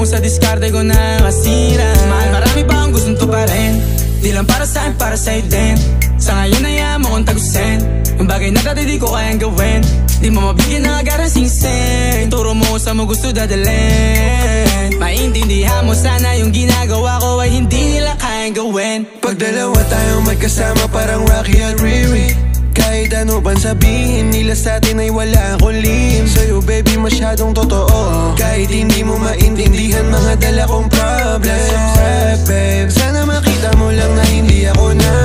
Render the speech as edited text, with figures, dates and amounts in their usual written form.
mo sa diskarte ko na masira. Mahal, marami pa ang gustong tuparin. Di lang para sa'kin, para sa'yo din. Sa ngayon ayaw mo kong tagusin. Yung bagay na dati di ko kayang gawin. Di mo mabigyan ng agarang singsing. Turo mo sa mo gusto dadalhin. Maintindihan mo sana yung ginagawa ko ay hindi nila kayang gawin. Pag dalawa tayong magkasama parang Rocky at Riri. Kahit ano bang sabihin nila sa'tin ay wala akong lihim. Sa'yo baby masyadong totoo. Kahit hindi mo maintindihan mga dala kong problems. Babe, sana makita mo lang na hindi ako na